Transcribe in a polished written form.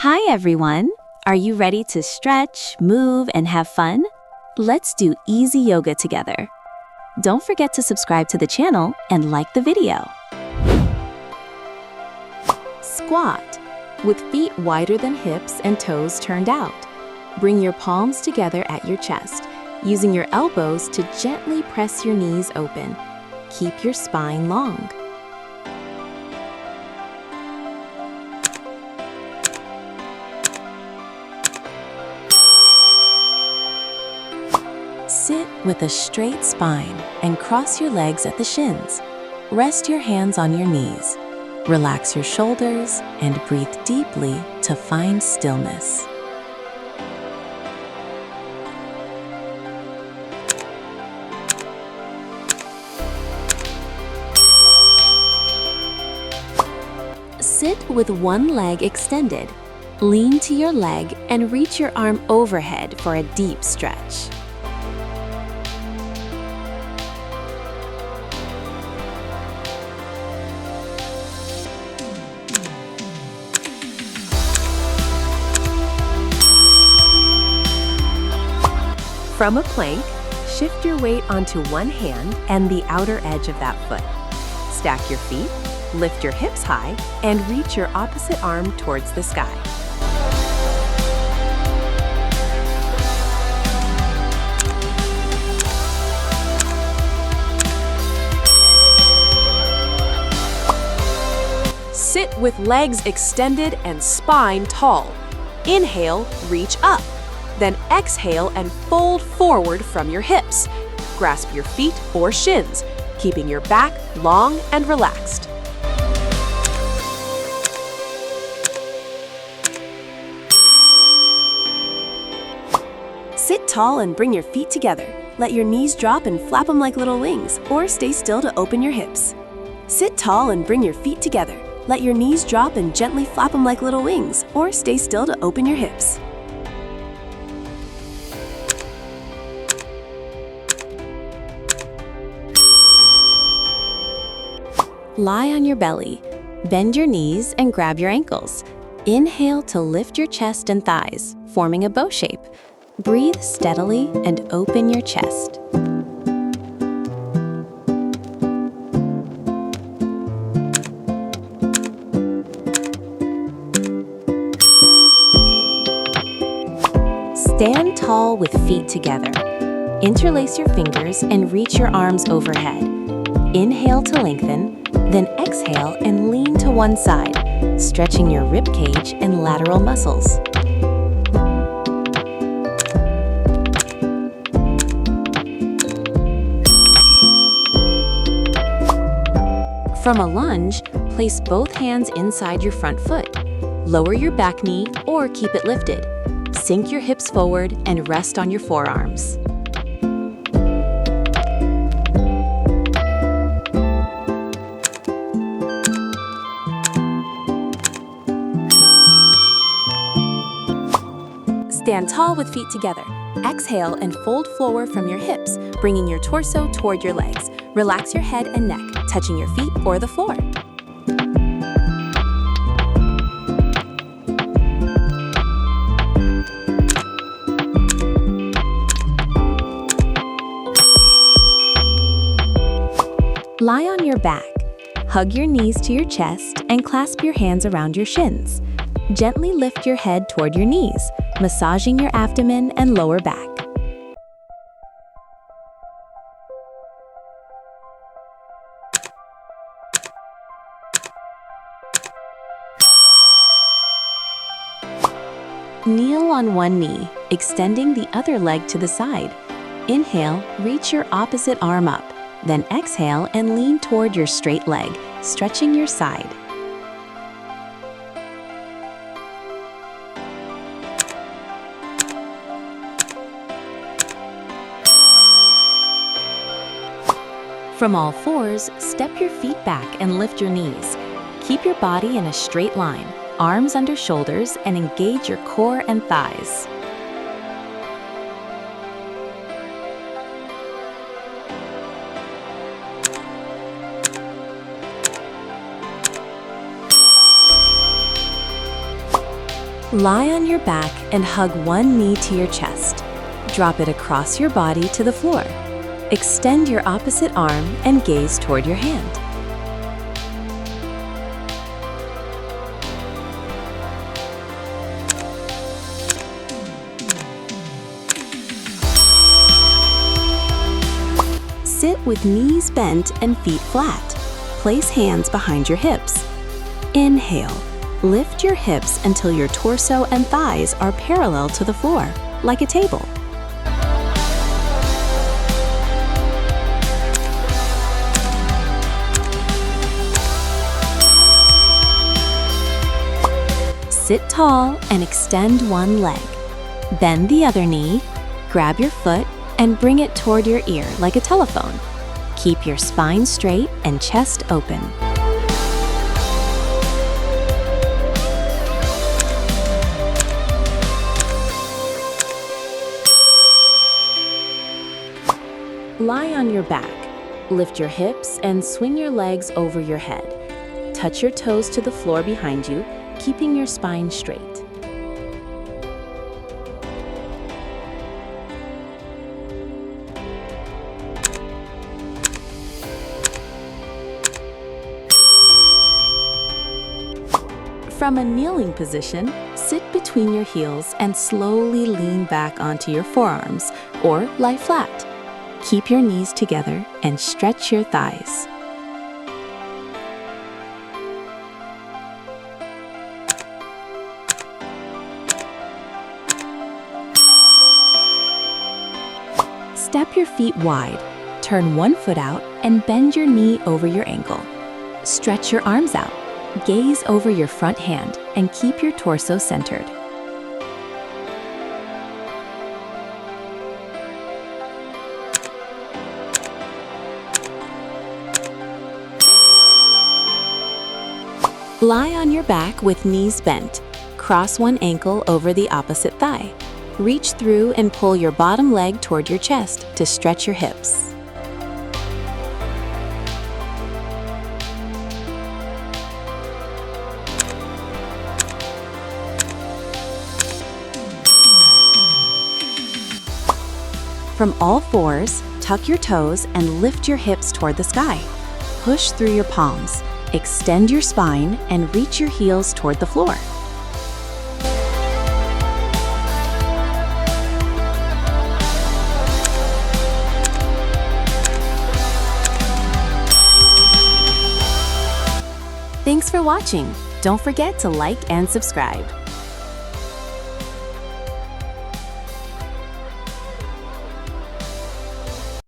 Hi everyone! Are you ready to stretch, move, and have fun? Let's do easy yoga together. Don't forget to subscribe to the channel and like the video. Squat, with feet wider than hips and toes turned out. Bring your palms together at your chest, using your elbows to gently press your knees open. Keep your spine long. Sit with a straight spine and cross your legs at the shins. Rest your hands on your knees. Relax your shoulders and breathe deeply to find stillness. Sit with one leg extended. Lean to your leg and reach your arm overhead for a deep stretch. From a plank, shift your weight onto one hand and the outer edge of that foot. Stack your feet, lift your hips high, and reach your opposite arm towards the sky. Sit with legs extended and spine tall. Inhale, reach up. Then exhale and fold forward from your hips. Grasp your feet or shins, keeping your back long and relaxed. Sit tall and bring your feet together. Let your knees drop and flap them like little wings, or stay still to open your hips. Sit tall and bring your feet together. Let your knees drop and gently flap them like little wings, or stay still to open your hips. Lie on your belly. Bend your knees and grab your ankles. Inhale to lift your chest and thighs, forming a bow shape. Breathe steadily and open your chest. Stand tall with feet together. Interlace your fingers and reach your arms overhead. Inhale to lengthen, then exhale and lean to one side, stretching your rib cage and lateral muscles. From a lunge, place both hands inside your front foot. Lower your back knee or keep it lifted. Sink your hips forward and rest on your forearms. Stand tall with feet together. Exhale and fold forward from your hips, bringing your torso toward your legs. Relax your head and neck, touching your feet or the floor. Lie on your back. Hug your knees to your chest and clasp your hands around your shins. Gently lift your head toward your knees, massaging your abdomen and lower back. Kneel on one knee, extending the other leg to the side. Inhale, reach your opposite arm up. Then exhale and lean toward your straight leg, stretching your side. From all fours, step your feet back and lift your knees. Keep your body in a straight line, arms under shoulders, and engage your core and thighs. Lie on your back and hug one knee to your chest. Drop it across your body to the floor. Extend your opposite arm and gaze toward your hand. Sit with knees bent and feet flat. Place hands behind your hips. Inhale. Lift your hips until your torso and thighs are parallel to the floor, like a table. Sit tall and extend one leg. Bend the other knee, grab your foot, and bring it toward your ear like a telephone. Keep your spine straight and chest open. Lie on your back. Lift your hips and swing your legs over your head. Touch your toes to the floor behind you, keeping your spine straight. From a kneeling position, sit between your heels and slowly lean back onto your forearms or lie flat. Keep your knees together and stretch your thighs. Step your feet wide, turn one foot out, and bend your knee over your ankle. Stretch your arms out, gaze over your front hand, and keep your torso centered. Lie on your back with knees bent. Cross one ankle over the opposite thigh. Reach through and pull your bottom leg toward your chest to stretch your hips. From all fours, tuck your toes and lift your hips toward the sky. Push through your palms. Extend your spine and reach your heels toward the floor. Thanks for watching. Don't forget to like and subscribe.